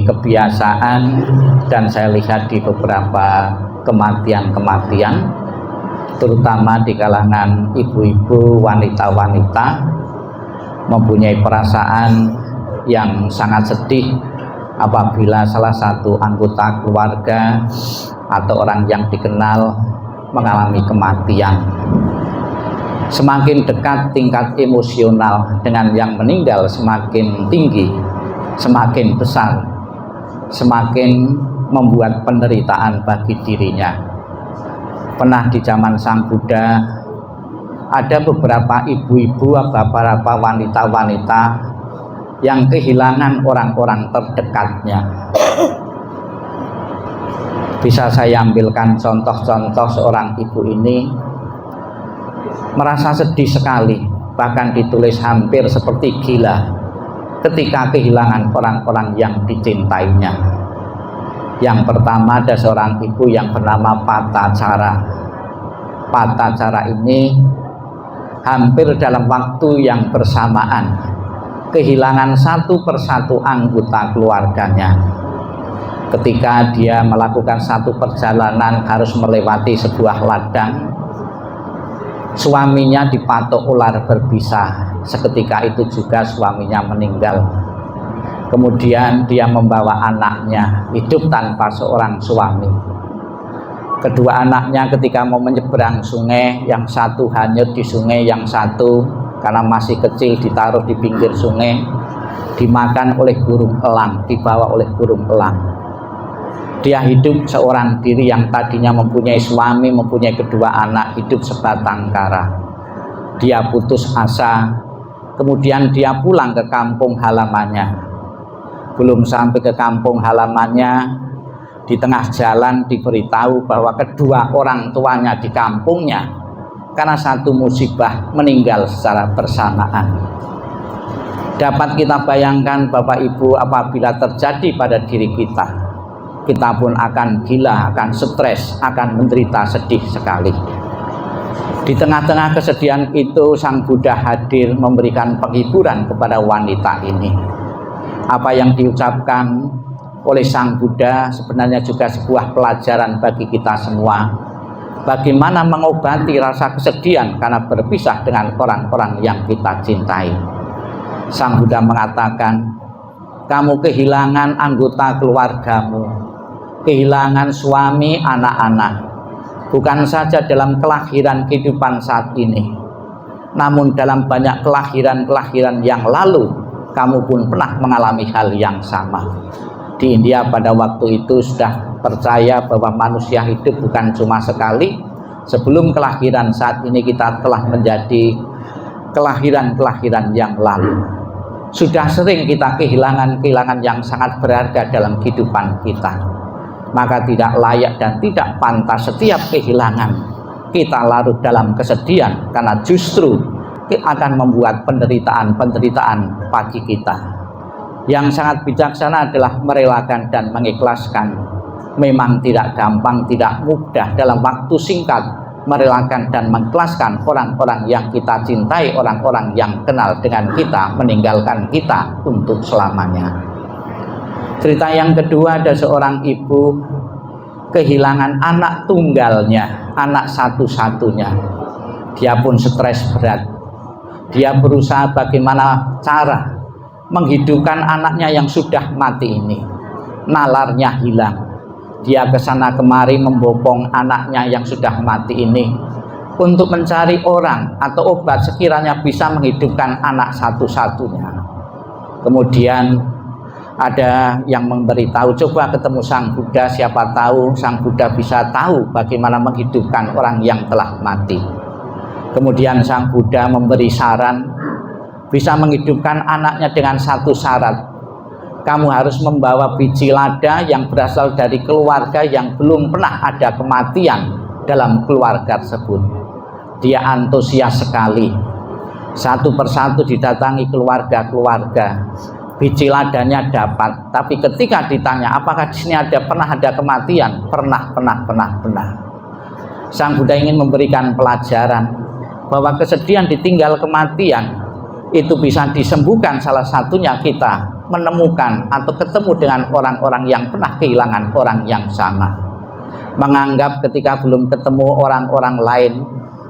kebiasaan, dan saya lihat di beberapa kematian-kematian, terutama di kalangan ibu-ibu, wanita-wanita, mempunyai perasaan yang sangat sedih apabila salah satu anggota keluarga atau orang yang dikenal mengalami kematian. Semakin dekat tingkat emosional dengan yang meninggal, semakin tinggi, semakin besar, semakin membuat penderitaan bagi dirinya. Pernah di zaman Sang Buddha ada beberapa ibu-ibu, beberapa wanita-wanita yang kehilangan orang-orang terdekatnya. Bisa saya ambilkan contoh-contoh seorang ibu ini merasa sedih sekali, bahkan ditulis hampir seperti gila ketika kehilangan orang-orang yang dicintainya. Yang pertama ada seorang ibu yang bernama Patacara. Patacara ini hampir dalam waktu yang bersamaan kehilangan satu persatu anggota keluarganya. Ketika dia melakukan satu perjalanan harus melewati sebuah ladang, suaminya dipatok ular berbisa. Seketika itu juga suaminya meninggal. Kemudian dia membawa anaknya hidup tanpa seorang suami. Kedua anaknya ketika mau menyeberang sungai, yang satu hanyut di sungai, yang satu karena masih kecil ditaruh di pinggir sungai, dimakan oleh burung elang, dibawa oleh burung elang. Dia hidup seorang diri yang tadinya mempunyai suami, mempunyai kedua anak, hidup sebatang kara. Dia putus asa, kemudian dia pulang ke kampung halamannya. Belum sampai ke kampung halamannya, di tengah jalan diberitahu bahwa kedua orang tuanya di kampungnya karena satu musibah meninggal secara bersamaan. Dapat kita bayangkan Bapak Ibu, apabila terjadi pada diri kita, kita pun akan gila, akan stres, akan menderita sedih sekali. Di tengah-tengah kesedihan itu, Sang Buddha hadir memberikan penghiburan kepada wanita ini. Apa yang diucapkan oleh Sang Buddha sebenarnya juga sebuah pelajaran bagi kita semua. Bagaimana mengobati rasa kesedihan karena berpisah dengan orang-orang yang kita cintai. Sang Buddha mengatakan, kamu kehilangan anggota keluargamu, kehilangan suami, anak-anak, bukan saja dalam kelahiran kehidupan saat ini, namun dalam banyak kelahiran-kelahiran yang lalu, kamu pun pernah mengalami hal yang sama. Di India pada waktu itu sudah percaya bahwa manusia hidup bukan cuma sekali. Sebelum kelahiran, saat ini kita telah menjadi kelahiran-kelahiran yang lalu. Sudah sering kita kehilangan yang sangat berharga dalam kehidupan kita. Maka tidak layak dan tidak pantas setiap kehilangan kita larut dalam kesedihan, karena justru akan membuat penderitaan bagi kita. Yang sangat bijaksana adalah merelakan dan mengikhlaskan. Memang tidak gampang, tidak mudah dalam waktu singkat merelakan dan mengikhlaskan orang-orang yang kita cintai, orang-orang yang kenal dengan kita, meninggalkan kita untuk selamanya. Cerita yang kedua, ada seorang ibu kehilangan anak tunggalnya, anak satu-satunya. Dia pun stres berat. Dia berusaha bagaimana cara menghidupkan anaknya yang sudah mati ini. Nalarnya hilang. Dia kesana kemari membopong anaknya yang sudah mati ini untuk mencari orang atau obat sekiranya bisa menghidupkan anak satu-satunya. Kemudian ada yang memberitahu, coba ketemu Sang Buddha, siapa tahu Sang Buddha bisa tahu bagaimana menghidupkan orang yang telah mati. Kemudian Sang Buddha memberi saran, bisa menghidupkan anaknya dengan satu syarat. Kamu harus membawa biji lada yang berasal dari keluarga yang belum pernah ada kematian dalam keluarga tersebut. Dia antusias sekali. Satu persatu didatangi keluarga-keluarga. Biji ladanya dapat, tapi ketika ditanya apakah di sini pernah ada kematian, pernah. Sang Buddha ingin memberikan pelajaran bahwa kesedihan ditinggal kematian itu bisa disembuhkan. Salah satunya kita menemukan atau ketemu dengan orang-orang yang pernah kehilangan orang yang sama, menganggap ketika belum ketemu orang-orang lain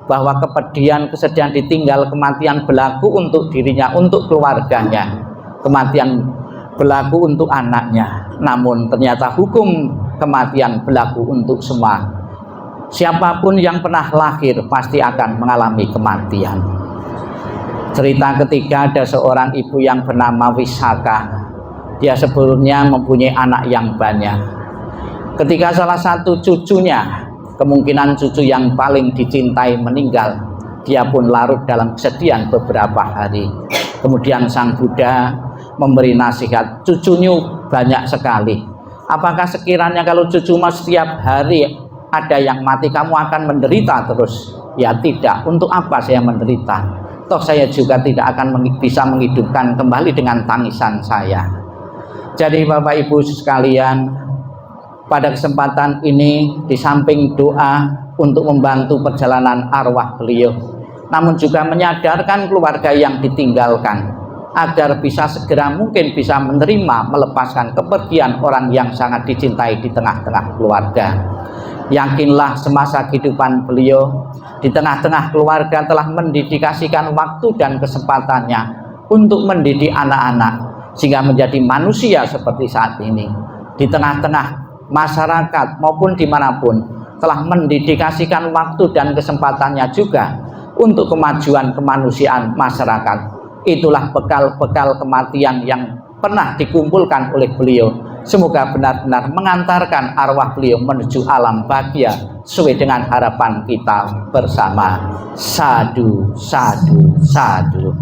bahwa kepedihan, kesedihan, ditinggal, kematian berlaku untuk dirinya, untuk keluarganya, kematian berlaku untuk anaknya. Namun ternyata hukum kematian berlaku untuk semua. Siapapun yang pernah lahir pasti akan mengalami kematian. Cerita ketiga, ada seorang ibu yang bernama Wisaka. Dia sebelumnya mempunyai anak yang banyak. Ketika salah satu cucunya, kemungkinan cucu yang paling dicintai, meninggal, dia pun larut dalam kesedihan beberapa hari. Kemudian Sang Buddha memberi nasihat, cucunya banyak sekali. Apakah sekiranya kalau cucumu setiap hari ada yang mati, kamu akan menderita terus? Ya tidak, untuk apa saya menderita? Toh saya juga tidak akan bisa menghidupkan kembali dengan tangisan saya. Jadi Bapak Ibu sekalian, pada kesempatan ini di samping doa untuk membantu perjalanan arwah beliau, namun juga menyadarkan keluarga yang ditinggalkan agar bisa segera mungkin bisa menerima, melepaskan kepergian orang yang sangat dicintai di tengah-tengah keluarga. Yakinlah semasa kehidupan beliau di tengah-tengah keluarga telah mendedikasikan waktu dan kesempatannya untuk mendidik anak-anak sehingga menjadi manusia seperti saat ini. Di tengah-tengah masyarakat maupun dimanapun telah mendedikasikan waktu dan kesempatannya juga untuk kemajuan kemanusiaan masyarakat. Itulah bekal-bekal kematian yang pernah dikumpulkan oleh beliau. Semoga benar-benar mengantarkan arwah beliau menuju alam bahagia sesuai dengan harapan kita bersama. Sadu, sadu, sadu.